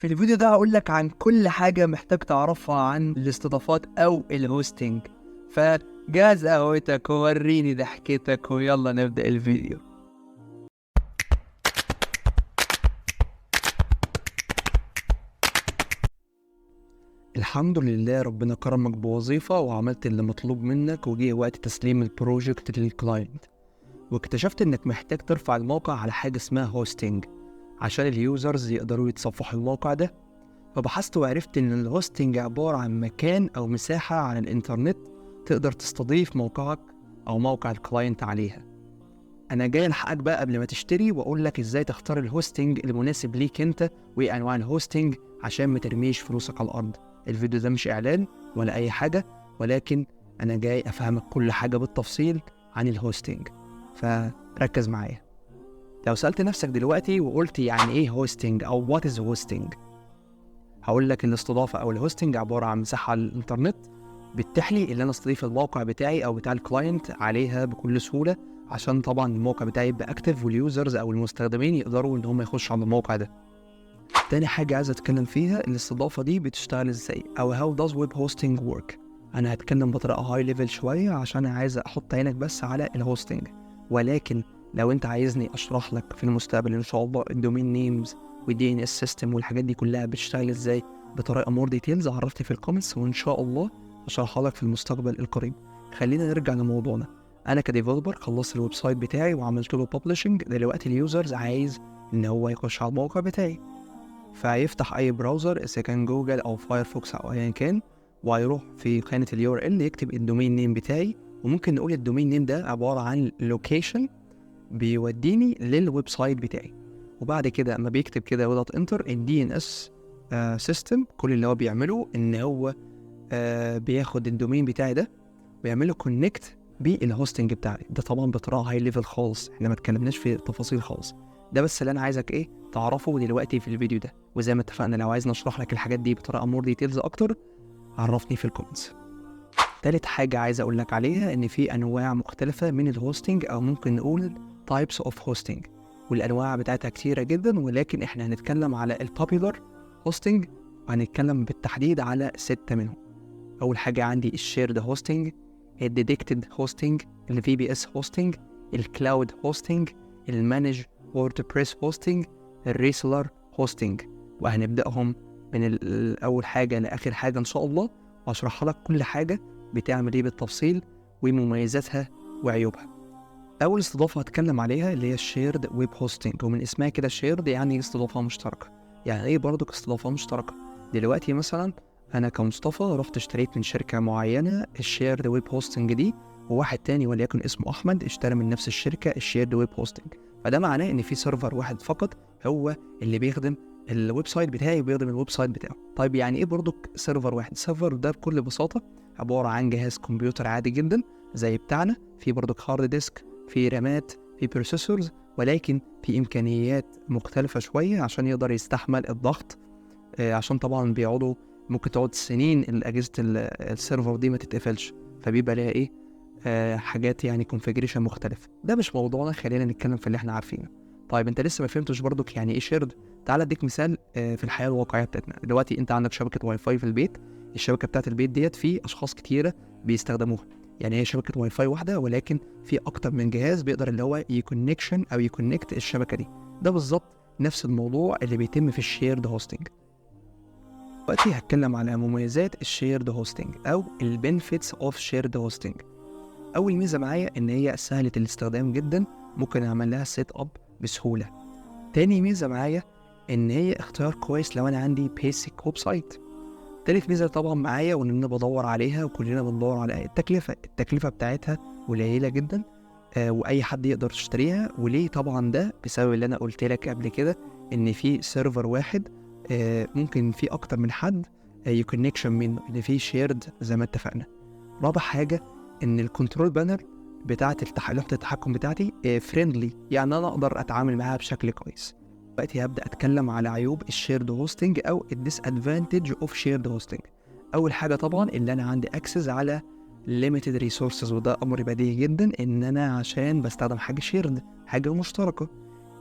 في الفيديو ده هقول لك عن كل حاجة محتاج تعرفها عن الاستضافات أو الهوستنج. فجهز قهوتك ووريني ضحكتك ويلا نبدأ الفيديو. الحمد لله ربنا كرمك بوظيفة وعملت اللي مطلوب منك وجه وقت تسليم البروجكت للكلاينت، واكتشفت انك محتاج ترفع الموقع على حاجة اسمها هوستنج عشان اليوزرز يقدروا يتصفحوا الموقع ده. فبحثت وعرفت إن الهوستنج عبارة عن مكان أو مساحة على الإنترنت تقدر تستضيف موقعك أو موقع الكلاينت عليها. أنا جاي ألحقك بقى قبل ما تشتري وأقول لك إزاي تختار الهوستنج المناسب ليك أنت وإيه أنواع الهوستنج عشان ما ترميش فلوسك على الأرض. الفيديو ده مش إعلان ولا أي حاجة، ولكن أنا جاي أفهمك كل حاجة بالتفصيل عن الهوستنج، فركز معايا. لو سألت نفسك دلوقتي وقلت يعني إيه هوستنج أو وات إز هوستنج، هقول لك الاستضافة أو الهوستنج عبارة عن مساحة على الإنترنت بتتيح لي إن أنا أستضيف الموقع بتاعي أو بتاع الكلاينت عليها بكل سهولة، عشان طبعا الموقع بتاعي يبقى أكتف واليوزرز أو المستخدمين يقدروا إن هم يخشوا على الموقع ده. تاني حاجة عايز أتكلم فيها الاستضافة دي بتشتغل إزاي أو how does web hosting work. أنا هتكلم بطريقة هاي ليفل شوية عشان عايز أحط عينك بس على الهوستنج، ولكن لو أنت عايزني أشرح لك في المستقبل إن شاء الله الدومين نيمز والدي ان اس سيستم والحاجات دي كلها بتشتغل ازاي بطريقه مور ديتيلز، عرفتني في الكومنتس وان شاء الله هشرحها لك في المستقبل القريب. خلينا نرجع لموضوعنا. انا كديفلوبر خلصت الويب سايت بتاعي وعملت له ببلشنج. دلوقتي اليوزرز عايز ان هو يخش على الموقع بتاعي، فيفتح اي براوزر اذا كان جوجل او فايرفوكس او ايا كان، وهيروح في خانه اليو ار ال يكتب الدومين نيم بتاعي، وممكن نقول الدومين نيم ده عباره عن لوكيشن بيوديني للويب سايت بتاعي. وبعد كده اما بيكتب كده وضغط انتر، الدي ان اس سيستم كل اللي هو بيعمله ان هو بياخد الدومين بتاعي ده ويعمله كونكت بالهوستنج بتاعي ده، طبعا بطريقه هاي ليفل خالص، احنا ما اتكلمناش في تفاصيل خالص. ده بس اللي انا عايزك ايه تعرفه دلوقتي في الفيديو ده، وزي ما اتفقنا لو عايز نشرح لك الحاجات دي بطريقه مور ديتيلز اكتر عرفني في الكومنتس. تالت حاجة عايز أقول لك عليها إن في أنواع مختلفة من الهوستنج أو ممكن نقول types of hosting، والأنواع بتاعتها كتيرة جدا، ولكن إحنا هنتكلم على البوبيلر هوستنج وهنتكلم بالتحديد على 6 منهم. أول حاجة عندي الشيرد هوستنج، الديدكتد هوستنج، الفي بي اس هوستنج، الكلاود هوستنج، المانج ووردبريس هوستنج، الريسلر هوستنج، وهنبدأهم من أول حاجة لآخر حاجة إن شاء الله، وهشرح لك كل حاجة بتعمل ايه بالتفصيل ومميزاتها وعيوبها. اول استضافه هتكلم عليها اللي هي الشيرد ويب هوستنج، ومن اسمها كده شيرد يعني استضافه مشتركه. يعني ايه برضك استضافه مشتركه؟ دلوقتي مثلا انا كمصطفى رحت اشتريت من شركه معينه الشيرد ويب هوستنج دي، وواحد تاني وليكن اسمه احمد اشترى من نفس الشركه الشيرد ويب هوستنج، فده معناه ان في سيرفر واحد فقط هو اللي بيخدم الويب سايت بتاعي وبيخدم الويب سايت بتاعه. طيب يعني ايه برضك سيرفر واحد؟ سيرفر ده بكل بساطه عباره عن جهاز كمبيوتر عادي جدا زي بتاعنا، في برضك هارد ديسك، في رامات، في بروسيسورز، ولكن في امكانيات مختلفه شويه عشان يقدر يستحمل الضغط، عشان طبعا بيقعدوا ممكن تقعد سنين الاجهزه السيرفر دي ما تتقفلش، فبيبقى ليها ايه حاجات يعني كونفيجريشن مختلف. ده مش موضوعنا، خلينا نتكلم في اللي احنا عارفينه. طيب انت لسه ما فهمتش برضك يعني ايه شيرد؟ تعال اديك مثال في الحياه الواقعيه بتاعتنا. دلوقتي انت عندك شبكه واي فاي في البيت، الشبكه بتاعت البيت ديت في اشخاص كتيره بيستخدموها، يعني هي شبكه واي فاي واحده ولكن في اكتر من جهاز بيقدر اللي هو يكونكشن او يكونكت الشبكه دي. ده بالظبط نفس الموضوع اللي بيتم في الشيرد هوستنج. دلوقتي هتكلم على مميزات الشيرد هوستنج او البنفيتس اوف شيرد هوستنج. اول ميزه معايا ان هي سهله الاستخدام جدا، ممكن اعمل لها سيت اب بسهوله. تاني ميزه معايا ان هي اختيار كويس لو انا عندي بيسك ويب سايت. تالت ميزه طبعا معايا وان انا بدور عليها وكلنا بندور على التكلفه بتاعتها قليله جدا، واي حد يقدر يشتريها. وليه؟ طبعا ده بسبب اللي انا قلت لك قبل كده ان في سيرفر واحد ممكن في اكتر من حد يكونكشن منه، ان في شيرد زي ما اتفقنا. رابع حاجه ان الكنترول بانر بتاعت لوحه التحكم بتاعتي فريندلي، يعني انا اقدر اتعامل معاها بشكل كويس. دلوقتي هبدا اتكلم على عيوب الشيرد هوستنج او الديس ادفانتج اوف شيرد هوستنج. اول حاجه طبعا اللي انا عندي اكسس على limited resources، وده امر بديهي جدا ان انا عشان بستخدم حاجه شيرد، حاجه مشتركه.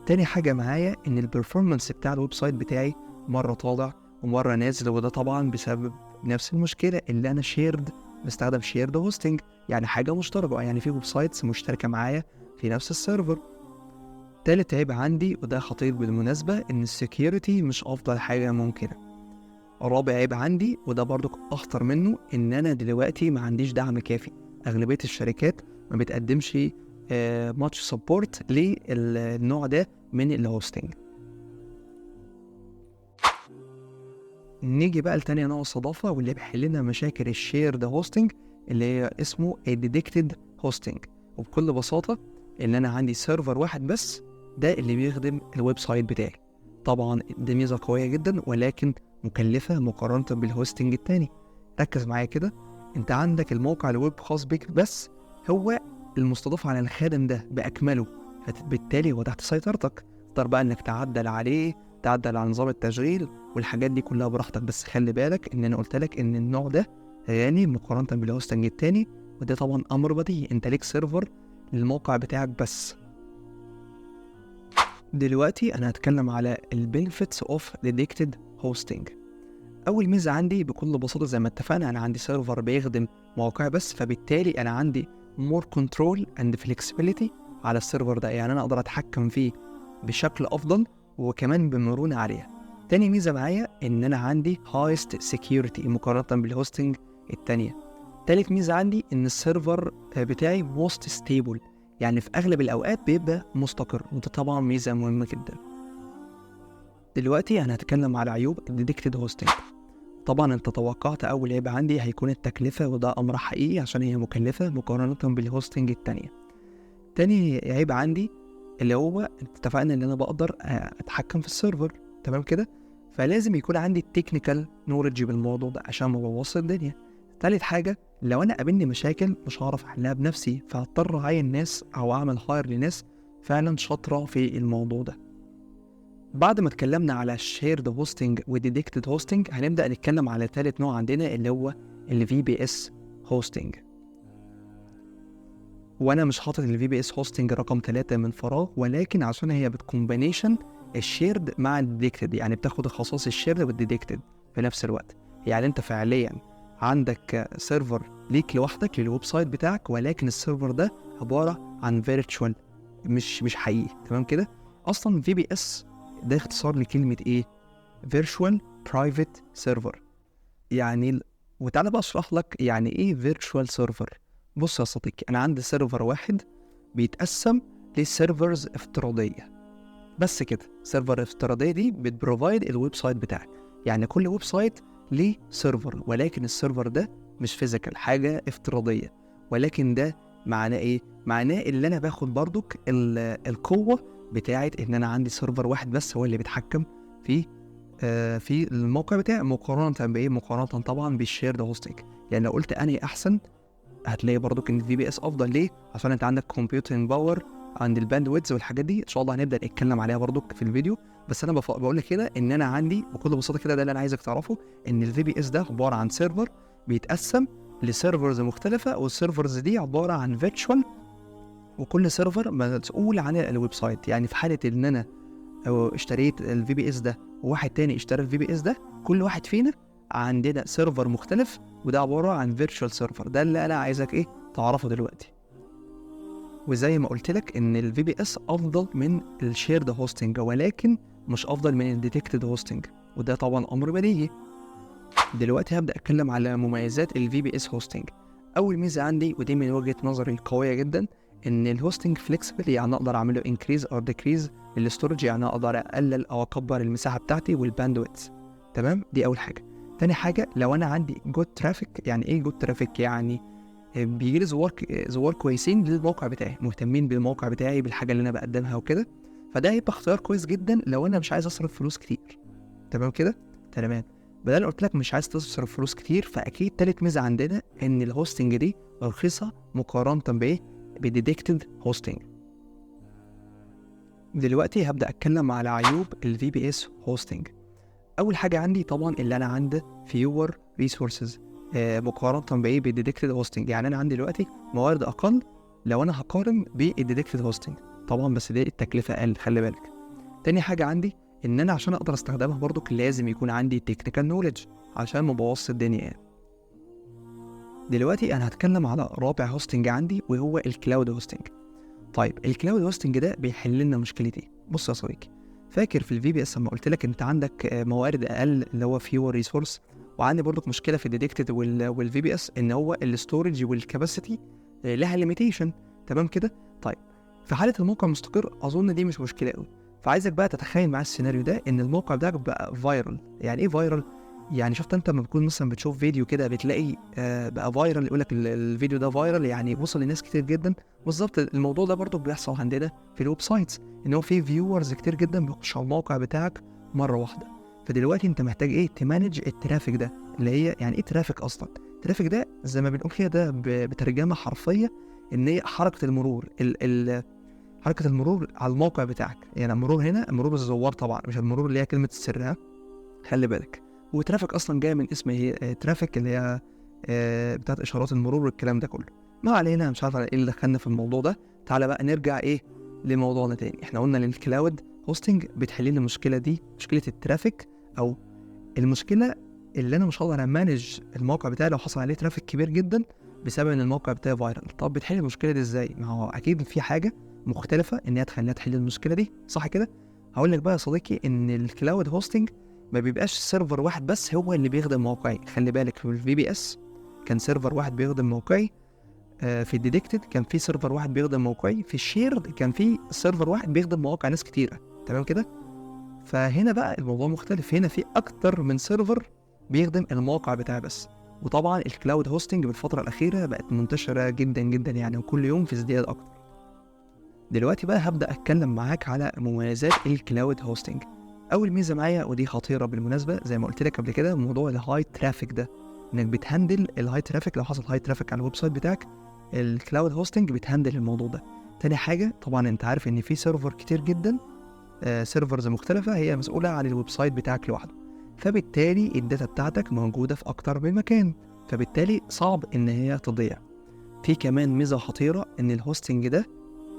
تاني حاجه معايا ان البرفورمانس بتاع الويب سايت بتاعي مرة طالع ومرة نازل، وده طبعا بسبب نفس المشكلة اللي أنا بستخدم شيرد هوستنج، يعني حاجة مشتركة، يعني في ويب سايتس مشتركة معايا في نفس السيرفر. تالت عيب عندي وده خطير بالمناسبة، إن السكيورتي مش أفضل حاجة ممكنة. رابع عيب عندي وده برضو أخطر منه، إن أنا دلوقتي ما عنديش دعم كافي. أغلبية الشركات ما بتقدمش ماتش سبورت للنوع ده من الهوستنج. نيجي بقى لتاني نوع استضافة واللي بيحل لنا مشاكل الشيرد هوستنج، اللي هي اسمه الديدكتد هوستنج. وبكل بساطة إن أنا عندي سيرفر واحد بس ده اللي بيخدم الويب سايت بتاعي. طبعا دي ميزة قوية جدا ولكن مكلفة مقارنة بالهوستنج التاني. ركز معايا كده، انت عندك الموقع الويب خاص بك بس، هو المستضاف على الخادم ده بأكمله، فبالتالي هو تحت سيطرتك. تقدر بقى انك تعدل عليه، تعدل على نظام التشغيل والحاجات دي كلها براحتك، بس خلي بالك ان انا قلت لك ان النوع ده غالي مقارنة بالهوستنج التاني، وده طبعا امر بديهي، انت ليك سيرفر للموقع بتاعك بس. دلوقتي انا هتكلم على البنفيتس اوف ديدكتد هوستنج. اول ميزه عندي بكل بساطه زي ما اتفقنا، انا عندي سيرفر بيخدم مواقع بس، فبالتالي انا عندي more control and flexibility على السيرفر ده، يعني انا اقدر اتحكم فيه بشكل افضل وكمان بمرونه عاليه. تاني ميزه معايا ان انا عندي highest security مقارنه بالهوستنج التانية. تالت ميزه عندي ان السيرفر بتاعي most stable، يعني في اغلب الاوقات بيبقى مستقر، وده طبعا ميزه مهمه جدا. دلوقتي انا هتكلم على عيوب الديدكتد هوستنج. طبعا انت توقعت اول عيب عندي هيكون التكلفة، وده امر حقيقي عشان هي مكلفة مقارنة بالهوستنج التانية. تاني عيب عندي اللي هو اتفقنا ان انا بقدر اتحكم في السيرفر، تمام كده، فلازم يكون عندي التكنيكال نولج بالموضوع ده عشان ما بوظش الدنيا. تالت حاجة، لو انا قابلني مشاكل مش هعرف احلها بنفسي، فهضطر اعين ناس او اعمل هاير لناس فعلا شاطرة في الموضوع ده. بعد ما اتكلمنا على الشيرد هوستنج وديدكتد هوستنج، هنبدأ نتكلم على ثالث نوع عندنا اللي هو ال VPS هوستنج. وانا مش حاطط ال VPS هوستنج رقم 3 من فراغ، ولكن عشان هي بتكومبينيشن الشيرد مع الديدكتد، يعني بتاخد خصائص الشيرد والديدكتد في نفس الوقت. يعني انت فعليا عندك سيرفر ليك لوحدك للويب سايت بتاعك، ولكن السيرفر ده عبارة عن فيرتشوال، مش حقيقي، تمام كده. اصلا VPS ده اختصار لكلمة ايه؟ Virtual Private Server. يعني وتعالى بقى اشرح لك يعني ايه Virtual Server. بص يا صديقي، انا عندي سيرفر واحد بيتقسم لسيرفرز افتراضية بس كده. سيرفر افتراضية دي بتبروفايد الويب سايت بتاعك، يعني كل ويب سايت ليه سيرفر، ولكن السيرفر ده مش فيزيكال، حاجة افتراضية. ولكن ده معناه ايه؟ معناه اللي انا باخد برضك القوة بتاعت ان انا عندي سيرفر واحد بس هو اللي بيتحكم في في الموقع بتاعي، مقارنة بايه؟ مقارنة طبعا بالشيرد هوستنج. يعني لو قلت انهي احسن، هتلاقي برضك ان الVPS افضل. ليه؟ عشان انت عندك كومبيوتنج باور، عند الباندويدز والحاجات دي ان شاء الله هنبدا نتكلم عليها برضك في الفيديو. بس انا بقول لك كده ان انا عندي بكل بساطه كده، ده اللي انا عايزك تعرفه، ان الVPS ده عباره عن سيرفر بيتقسم لسيرفرز مختلفه، والسيرفرز دي عباره عن فيرتشوال، وكل سيرفر مسؤول عن الويب سايت. يعني في حاله ان انا اشتريت الVPS ده وواحد تاني اشترى الVPS ده، كل واحد فينا عندنا سيرفر مختلف، وده عباره عن فيرتشوال سيرفر. ده اللي انا عايزك ايه تعرفه دلوقتي. وزي ما قلت لك ان الVPS افضل من الشيرد هوستنج، ولكن مش افضل من الديتكتد هوستنج، وده طبعا امر بديهي. دلوقتي هبدا اتكلم على مميزات الVPS هوستنج. اول ميزه عندي ودي من وجهه نظري قويه جدا، ان الهوستنج فليكسبل، يعني اقدر اعمله انكريز او ديكريز للستورج، يعني اقدر اقلل او اكبر المساحه بتاعتي والباندويث، تمام. دي اول حاجه. تاني حاجه، لو انا عندي جود ترافيك. يعني ايه جود ترافيك؟ يعني بيجي لي زوار كويسين للموقع بتاعي، مهتمين بالموقع بتاعي بالحاجه اللي انا بقدمها وكده، فده هيبقى اختيار كويس جدا لو انا مش عايز اصرف فلوس كتير، تمام كده. تمام. بدل قلت لك مش عايز تصرف فلوس كتير، فاكيد تالت ميزه عندنا ان الهوستنج دي رخيصه مقارنه بايه؟ بديدكتد هوستنج. دلوقتي هبدا اتكلم على عيوب الVPS هوستنج. اول حاجه عندي طبعا اللي انا عندي fewer resources مقارنه بايه؟ بالديدكتد هوستنج. يعني انا عندي دلوقتي موارد اقل لو انا هقارن بالديدكتد هوستنج طبعا، بس دي التكلفه اقل، خلي بالك. تاني حاجه عندي ان انا عشان اقدر استخدمها برضو لازم يكون عندي تكنيكال نوليدج عشان ما ابوظش الدنيا يعني. دلوقتي انا هتكلم على رابع هوستنج عندي وهو الكلاود هوستنج. طيب الكلاود هوستنج ده بيحل لنا مشكلتي. بص يا صديقي، فاكر في الفي بي اس لما قلت لك انت عندك موارد اقل اللي هو فيور ريسورس، وعندي برضك مشكله في الديدكتد والفي بي اس ان هو الاستورج والكاباسيتي لها ليميتيشن، تمام كده؟ طيب في حاله الموقع مستقر اظن دي مش مشكله قوي. فعايزك بقى تتخيل معايا السيناريو ده، ان الموقع بتاعك بقى فايرال. يعني ايه فايرال؟ يعني شفت انت لما بتكون مثلا بتشوف فيديو كده بتلاقي بقى فايرال، يقول لك الفيديو ده فايرال يعني وصل لناس كتير جدا. بالظبط الموضوع ده برضو بيحصل عندنا في الويب سايتس، ان هو في فيورز كتير جدا بيخشوا على الموقع بتاعك مره واحده. فدلوقتي انت محتاج ايه؟ تمانج الترافيك ده، اللي هي يعني ايه ترافيك اصلا؟ الترافيك ده زي ما بنقول كده ده بترجمه حرفيه ان هي حركه المرور حركه المرور على الموقع بتاعك. يعني المرور هنا مرور الزوار طبعا، مش المرور اللي هي كلمه السر، خلي بالك. وترافيك اصلا جاي من اسم هي ترافيك اللي هي بتاعت اشارات المرور والكلام ده كله. ما علينا، مش عارف على ايه اللي دخلنا في الموضوع ده. تعالى بقى نرجع ايه لموضوعنا تاني. احنا قلنا ان الكلاود هوستنج بتحل لي المشكله دي، مشكله الترافيك، او المشكله اللي انا مش هقدر امانج الموقع بتاعي لو حصل عليه ترافيك كبير جدا بسبب ان الموقع بتاعي فايرال. طب بتحل المشكله دي ازاي؟ ما هو اكيد في حاجه مختلفه ان هي تخليها تحل المشكله دي، صح كده؟ هقول لك بقى يا صديقي ان الكلاود هوستنج ما بيبقاش سيرفر واحد بس هو اللي بيخدم موقعي. خلي بالك في الفي بي اس كان سيرفر واحد بيخدم موقعي، في الديدكتد كان في سيرفر واحد بيخدم موقعي، في الشيرد كان في سيرفر واحد بيخدم مواقع ناس كتيره، تمام كده؟ فهنا بقى الموضوع مختلف، هنا في اكتر من سيرفر بيخدم الموقع بتاعي بس. وطبعا الكلاود هوستنج بالفتره الاخيره بقت منتشره جدا جدا يعني، وكل يوم في ازدياد اكتر. دلوقتي بقى هبدا اتكلم معاك على مميزات الكلاود هوستنج. اول ميزه معايا ودي خطيره بالمناسبه زي ما قلت لك قبل كده، موضوع الهاي ترافيك ده، انك بتهندل الهاي ترافيك. لو حصل هاي ترافيك على الويب سايت بتاعك الكلاود هوستنج بتهندل الموضوع ده. تاني حاجه طبعا انت عارف ان في سيرفر كتير جدا، سيرفرز مختلفه هي مسؤوله عن الويب سايت بتاعك لوحده، فبالتالي الداتا بتاعتك موجوده في اكتر من مكان، فبالتالي صعب ان هي تضيع. في كمان ميزه خطيره ان الهوستنج ده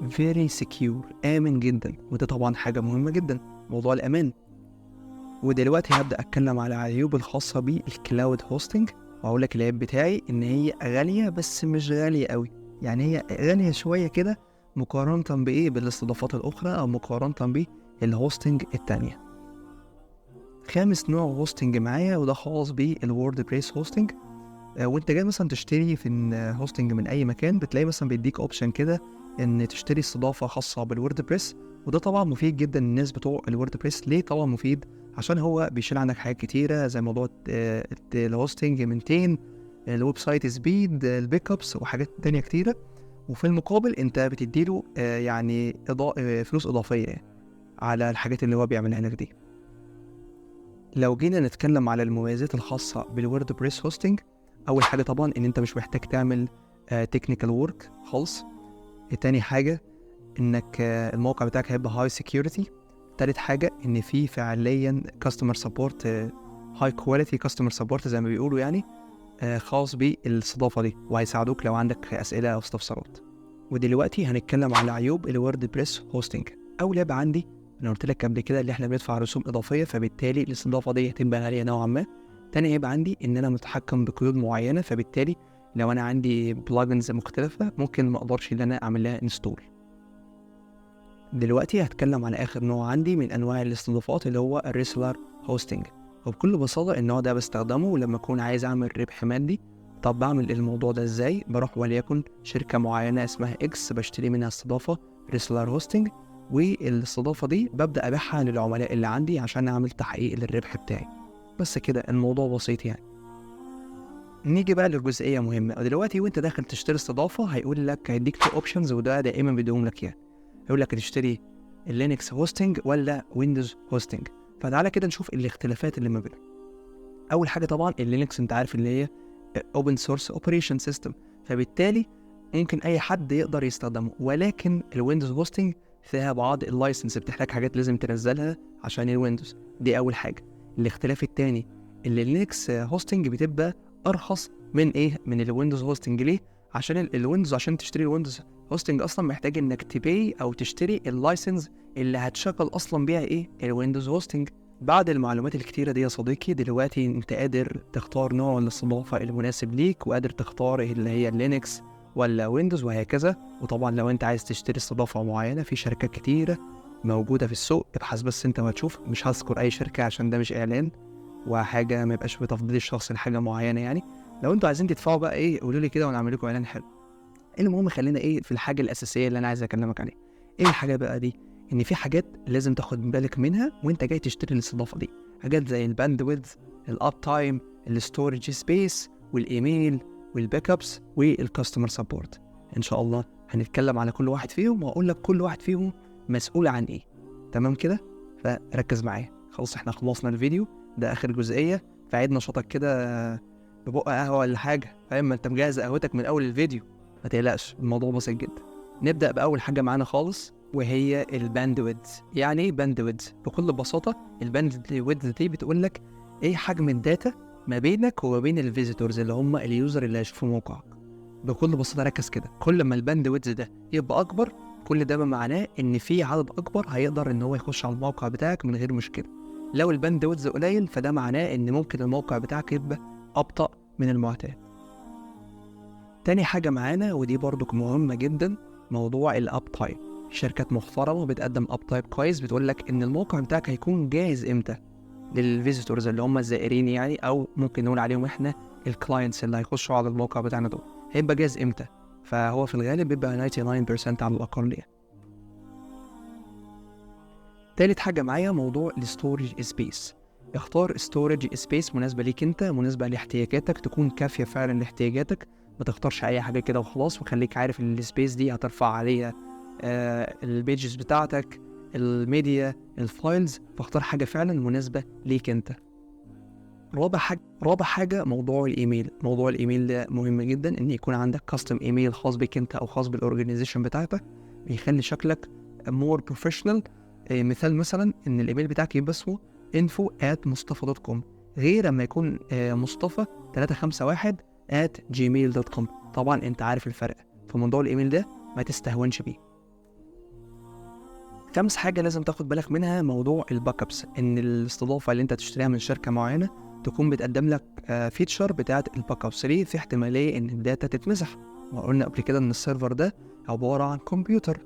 very secure، آمن جدا، وده طبعا حاجة مهمة جدا، موضوع الأمان. ودلوقتي هبدأ أتكلم على العيوب الخاصة بالكلاود هوستنج، وأقول لك العيب بتاعي إن هي غالية بس مش غالية قوي. يعني هي غالية شوية كده مقارنة بإيه؟ بالاستضافات الأخرى أو مقارنة بالهوستنج التانية. خامس نوع هوستنج معايا وده خاص بالورد بريس هوستنج. وانت جاي مثلا تشتري في هوستنج من اي مكان بتلاقي مثلا بيديك اوبشن كده ان تشتري استضافه خاصه بالوردبريس، وده طبعا مفيد جدا للناس بتوع الوردبريس. ليه طبعا مفيد؟ عشان هو بيشيل عنك حاجات كتيره زي موضوع الهوستنج منتين، الويب سايت سبيد، البيك ابس، وحاجات تانية كتيره. وفي المقابل انت بتديله يعني فلوس اضافيه على الحاجات اللي هو بيعملها لك دي. لو جينا نتكلم على المميزات الخاصه بالوردبريس هوستنج، اول حاجه طبعا ان انت مش محتاج تعمل تكنيكال وورك خالص. تاني حاجه انك الموقع بتاعك هيبقى هاي سكيورتي. تالت حاجه ان في فعليا كاستمر سبورت، هاي كواليتي كاستمر سبورت زي ما بيقولوا يعني، خاص بالاستضافه دي، وهيساعدوك لو عندك اسئله او استفسارات. ودلوقتي هنتكلم على عيوب الورد بريس هوستنج. اول عيب عندي انا قلت لك قبل كده اللي احنا بندفع رسوم اضافيه، فبالتالي الاستضافه دي هتبقى غاليه نوعا ما. تاني عيب عندي ان انا متحكم بقيود معينه، فبالتالي لو انا عندي بلجنز مختلفه ممكن ما اقدرش ان انا اعمل لها انستول. دلوقتي هتكلم على اخر نوع عندي من انواع الاستضافات اللي هو الريسلر هوستنج. وبكل بساطه النوع ده بستخدمه لما اكون عايز اعمل ربح مادي. طب بعمل الموضوع ده ازاي؟ بروح وليكن شركه معينه اسمها اكس بشتري منها استضافه ريسلر هوستنج، والاستضافه دي ببدا ابيعها للعملاء اللي عندي عشان اعمل تحقيق للربح بتاعي. بس كده الموضوع بسيط يعني. نيجي بقى للجزئيه مهمه دلوقتي. وانت داخل تشتري استضافه هيقول لك هيديك تو اوبشنز، وده دائما بيديهم لك يعني، يقول لك تشتري اللينكس هوستنج ولا ويندوز هوستنج. فتعالى كده نشوف الاختلافات اللي ما بينهم. اول حاجه طبعا اللينكس انت عارف اللي هي اوبن سورس اوبريشن سيستم، فبالتالي ممكن اي حد يقدر يستخدمه. ولكن الويندوز هوستنج فيها بعض اللايسنس، بتحتاج حاجات لازم تنزلها عشان الويندوز. دي اول حاجه. الاختلاف الثاني اللي اللينكس هوستنج بتبقى ارخص من من الويندوز هوستنج. ليه؟ عشان الويندوز، عشان تشتري الويندوز هوستنج اصلا محتاج انك تبي او تشتري اللايسنس اللي هتشغل اصلا بيها ايه الويندوز هوستنج. بعد المعلومات الكتيرة دي يا صديقي، دلوقتي انت قادر تختار نوع الاستضافة المناسب ليك، وقادر تختار اللي هي لينكس ولا ويندوز وهكذا. وطبعا لو انت عايز تشتري استضافة معينة في شركات كتيرة موجودة في السوق، ابحث بس انت وهتشوف. مش هذكر اي شركة عشان ده مش اعلان وحاجة ما يبقاش بتفضيل الشخص لحاجة معينة يعني. لو انتوا عايزين تدفعوا بقى ايه قولوا لي كده ونعمل لكم اعلان حلو. المهم خلينا ايه في الحاجة الأساسية اللي انا عايز اكلمك عليها. ايه الحاجة بقى دي؟ ان في حاجات لازم تاخد بالك منها وانت جاي تشتري الاستضافة دي. حاجات زي الباندويدث، الاب تايم، الستورج سبيس، والايميل، والباك ابس، والكاستمر سبورت. ان شاء الله هنتكلم على كل واحد فيهم وهقول لك كل واحد فيهم مسؤول عن ايه. تمام كده؟ فركز معايا. خلاص احنا خلصنا الفيديو ده، اخر جزئية. فعيد نشاطك كده ببق قهوة ولا حاجة، فاهم؟ ما انت مجهز قهوتك من اول الفيديو، ما تقلقش الموضوع بسيط جدا. نبدأ بأول حاجة معانا خالص وهي الباندويدث. يعني ايه باندويدث؟ بكل بساطة الباندويدث دي بتقول لك ايه حجم الداتا ما بينك وما بين الفيزيتورز اللي هم اليوزر اللي هيشوفوا موقعك. بكل بساطة ركز كده، كل ما الباندويدث ده يبقى أكبر كل ده معناه إن في عدد أكبر هيقدر إن هو يخش على الموقع بتاعك من غير مشكلة. لو الباندويدث قليل فده معناه إن ممكن الموقع بتاعك يبقى أبطأ من المعتاد. تاني حاجة معانا ودي برضو مهمة جدا، موضوع الاب تايم. شركات محترمة بتقدم اب تايم كويس، بتقول لك ان الموقع بتاعك هيكون جاهز امتى للفيزيتورز اللي هم الزائرين يعني، او ممكن نقول عليهم احنا الكلاينتس اللي هيخشوا على الموقع بتاعنا دول، هيبقى جاهز امتى. فهو في الغالب بيبقى 99% على الاقل يعني. تالت حاجة معايا موضوع الستورج سبيس. اختار ستورج سبيس مناسبة ليك انت، مناسبة لاحتياجاتك، تكون كافية فعلا لاحتياجاتك. ما تختارش اي حاجة كده وخلاص، وخليك عارف ان السبيس دي هترفع عليها البيجز بتاعتك، الميديا، الفايلز. فاختار حاجة فعلا مناسبة ليك انت. رابع حاجة موضوع الايميل. موضوع الايميل ده مهم جدا، ان يكون عندك كاستم ايميل خاص بك انت او خاص بالاورجانيزيشن بتاعتك، بيخلي شكلك مور بروفيشنال. مثال مثلا ان الايميل بتاعك يبقى اسمه info@mustafa.com، غير لما يكون مصطفى 351@gmail.com. طبعا انت عارف الفرق. فموضوع الايميل ده ما تستهونش بيه. خامس حاجة لازم تاخد بالك منها موضوع الباك ابس، ان الاستضافة اللي انت تشتريها من شركة معينة تكون بتقدم لك فيتشر بتاعت الباك ابس. ليه؟ في احتمالية ان الداتا تتمسح، وقلنا قبل كده ان السيرفر ده عبارة عن كمبيوتر،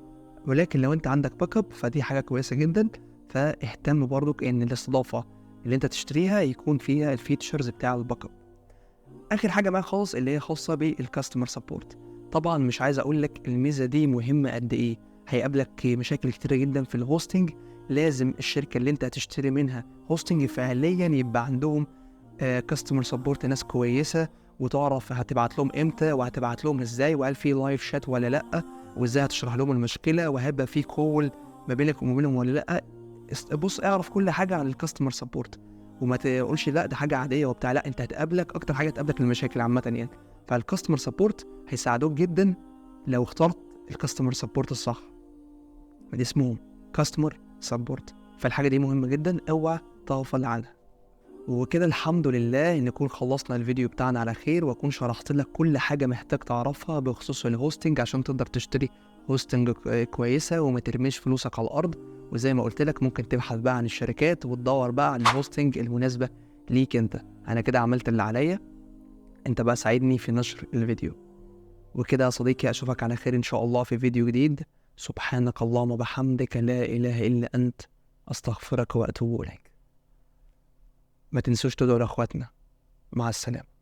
ولكن لو انت عندك باك اب فدي حاجة كويسة جدا. فاهتم برضك ان الاستضافة اللي انت تشتريها يكون فيها الفيتشرز بتاع الباك اب. اخر حاجة معايا خالص اللي هي خاصة بالكاستمر سبورت. طبعا مش عايز اقول لك الميزة دي مهمة قد ايه. هيقابلك مشاكل كتيرة جدا في الهوستنج. لازم الشركة اللي انت هتشتري منها هوستنج فعليا يبقى عندهم كاستمر سبورت، ناس كويسة، وتعرف هتبعت لهم امتى وهتبعت لهم ازاي، وهل في لايف شات ولا لا، وازاي هتشرح لهم المشكلة، وهيبقى في كول ما بينك وما بينهم ولا لا. بص اعرف كل حاجة عن الكاستمر سبورت، وما تقولش لا ده حاجة عادية وبتاع. لا، انت هتقابلك اكتر حاجة تقابلك المشاكل عامة يعني. فالكاستمر سبورت هيساعدوك جدا لو اخترت الكاستمر سبورت الصح. دي اسمهم كاستمر سبورت. فالحاجة دي مهمة جدا، اوعى تغفل عنها. وكده الحمد لله نكون خلصنا الفيديو بتاعنا على خير، واكون شرحت لك كل حاجة محتاج تعرفها بخصوص الهوستنج عشان تقدر تشتري هوستنج كويسة وما ترميش فلوسك على الارض. وزي ما قلت لك ممكن تبحث بقى عن الشركات وتدور بقى عن الهوستنج المناسبة ليك انت. انا كده عملت اللي عليا، انت بقى ساعدني في نشر الفيديو. وكده يا صديقي اشوفك على خير ان شاء الله في فيديو جديد. سبحانك اللهم وبحمدك، لا اله الا انت، استغفرك واتوب اليك. ما تنسوش تدعوا لاخواتنا. مع السلامة.